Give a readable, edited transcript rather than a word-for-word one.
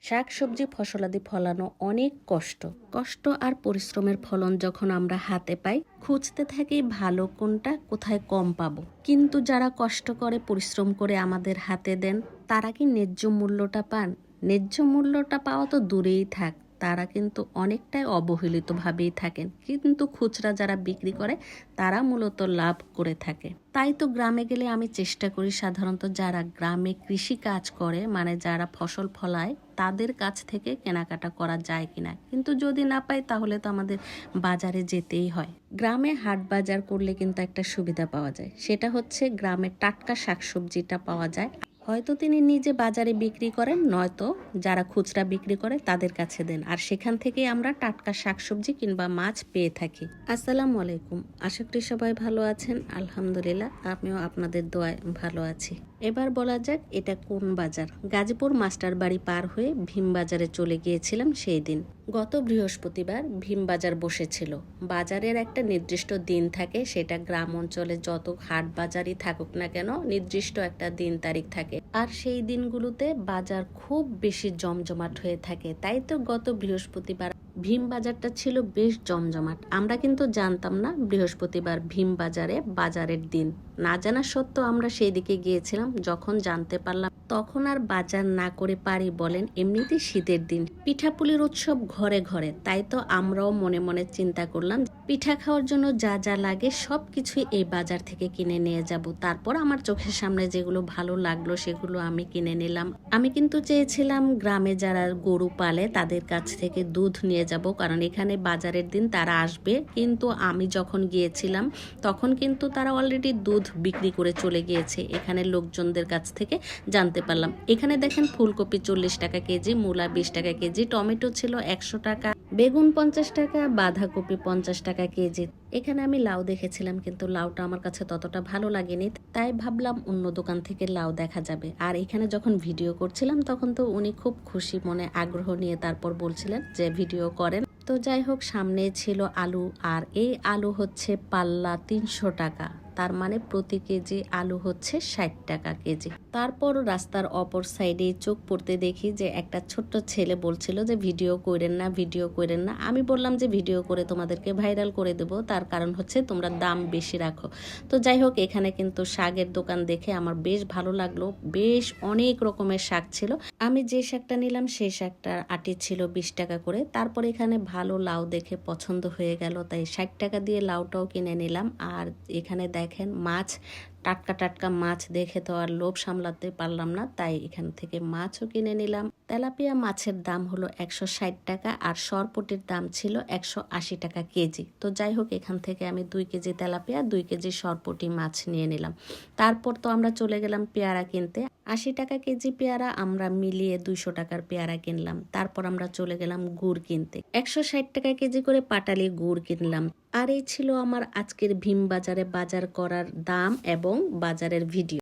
শাকসবজি ফসলাদি ফলানো অনেক কষ্ট আর পরিশ্রমের ফলন যখন আমরা হাতে পাই খুঁজতে থাকি ভালো কোনটা কোথায় কম পাবো। কিন্তু যারা কষ্ট করে পরিশ্রম করে আমাদের হাতে দেন তারা কি ন্যায্য মূল্যটা পান? ন্যায্য মূল্যটা পাওয়া তো দূরেই থাক, তারা কিন্তু অনেকটাই অবহেলিতভাবেই থাকেন। কিন্তু খুচরা যারা বিক্রি করে তারা মূলত লাভ করে থাকে। তাই তো গ্রামে গেলে আমি চেষ্টা করি সাধারণত যারা গ্রামে কৃষি কাজ করে, মানে যারা ফসল ফলায়, তাদের কাছ থেকে কেনাকাটা করা যায় কিনা। কিন্তু যদি না পাই তাহলে তো আমাদের বাজারে যেতেই হয়। গ্রামে হাট বাজার করলে কিন্তু একটা সুবিধা পাওয়া যায়, সেটা হচ্ছে গ্রামের টাটকা শাকসবজিটা পাওয়া যায়। হয়তো তিনি নিজে বাজারে বিক্রি করেন, নয়তো যারা খুচরা বিক্রি করে তাদের কাছে দেন, আর সেখান থেকে আমরা টাটকা শাকসবজি কিংবা মাছ পেয়ে থাকি। আসসালামু আলাইকুম, আশা করি সবাই ভালো আছেন। আলহামদুলিল্লাহ, আমিও আপনাদের দোয়ায় ভালো আছি। এবার বলা যাক এটা কোন বাজার। গাজীপুর মাস্টার বাড়ি পার হয়ে ভীম বাজারে চলে গিয়েছিলাম সেই দিন। গত বৃহস্পতিবার ভীম বাজার বসেছিল। বাজারের একটা নির্দিষ্ট দিন থাকে, সেটা গ্রাম অঞ্চলে যত হাট বাজারই থাকুক না কেন নির্দিষ্ট একটা দিন তারিখ থাকে, আর সেই দিনগুলোতে বাজার খুব বেশি জমজমাট হয়ে থাকে। তাই তো গত বৃহস্পতিবার ভীম বাজারটা ছিল বেশ জমজমাট। আমরা কিন্তু জানতাম না বৃহস্পতিবার ভীম বাজারে বাজারের দিন। না জানা সত্ত্বেও আমরা সেই দিকে গিয়েছিলাম। যখন জানতে পারলাম তখন আর বাজার না করে পারি বলেন। এমনিতেই শীতের দিন, পিঠাপুলির উৎসব ঘরে ঘরে। তাই তো আমরাও মনে মনে চিন্তা করলাম পিঠা খাওয়ার জন্য যা যা লাগে সব কিছুই এই বাজার থেকে কিনে নিয়ে যাব। তারপর আমার চোখের সামনে যেগুলো ভালো লাগলো সেগুলো আমি কিনে নিলাম। আমি কিন্তু চেয়েছিলাম গ্রামে যারা গরু পালে তাদের কাছ থেকে দুধ নিয়ে যাব, কারণ এখানে বাজারের দিন তারা আসবে। কিন্তু আমি যখন গিয়েছিলাম তখন কিন্তু তারা অলরেডি দুধ বিক্রি করে চলে গিয়েছে। এখানে লোকজনদের কাছ থেকে জানতে পারলাম। এখানে দেখেন ফুলকপি 40 টাকা কেজি, মূলা 20 টাকা কেজি, টমেটো ছিল 100 টাকা, বেগুন 50 টাকা, বাঁধাকপি 50 টাকা কেজি। এখানে আমি লাউ দেখেছিলাম, কিন্তু লাউটা আমার কাছে ততটা ভালো লাগেনি। তাই ভাবলাম অন্য দোকান থেকে লাউ দেখা যাবে। আর এখানে যখন ভিডিও করছিলাম তখন তো উনি খুব খুশি মনে আগ্রহ নিয়ে তারপর বলছিলেন যে ভিডিও করেন। তো যাই হোক, সামনে ছিল আলু, আর এই আলু হচ্ছে পাল্লা 300 টাকা। তার মানে প্রতি কেজি আলু হচ্ছে 60 টাকা কেজি। তারপর রাস্তার অপর সাইডে চোখ পড়তে দেখি যে একটা ছোট্ট ছেলে বলছিল যে ভিডিও করেন না, ভিডিও করেন না। আমি বললাম যে ভিডিও করে তোমাদেরকে ভাইরাল করে দেব, তার কারণ হচ্ছে তোমরা দাম বেশি রাখো। তো যাই হোক, এখানে কিন্তু শাকের দোকান দেখে আমার বেশ ভালো লাগলো। বেশ অনেক রকমের শাক ছিল। আমি যে শাকটা নিলাম সেই শাকটার আটি ছিল 20 টাকা করে। তারপর এখানে ভালো লাউ দেখে পছন্দ হয়ে গেল, তাই 60 টাকা দিয়ে লাউটাও কিনে নিলাম। আর এখানে দেখেন মাছ, টাটকা টাটকা মাছ দেখে তো আর লোভ সামলাতে পারলাম না, তাই এখান থেকে মাছও কিনে নিলাম। তেলাপিয়া মাছের দাম হলো 160 টাকা, আর সরপুটির দাম ছিল 180 টাকা কেজি। তো যাই হোক, এখান থেকে আমি 2 কেজি তেলাপিয়া 2 কেজি সরপুটি মাছ নিয়ে নিলাম। তারপর তো আমরা চলে গেলাম পেয়ারা কিনতে। 80 টাকা কেজি পেয়ারা, আমরা মিলিয়ে 200 টাকার পেয়ারা কিনলাম। তারপর আমরা চলে গেলাম গুড় কিনতে। 160 টাকা কেজি করে পাটালি গুড় কিনলাম। আর এই ছিল আমার আজকের ভীম বাজারে বাজার করার দাম এবং বাজারের ভিডিও।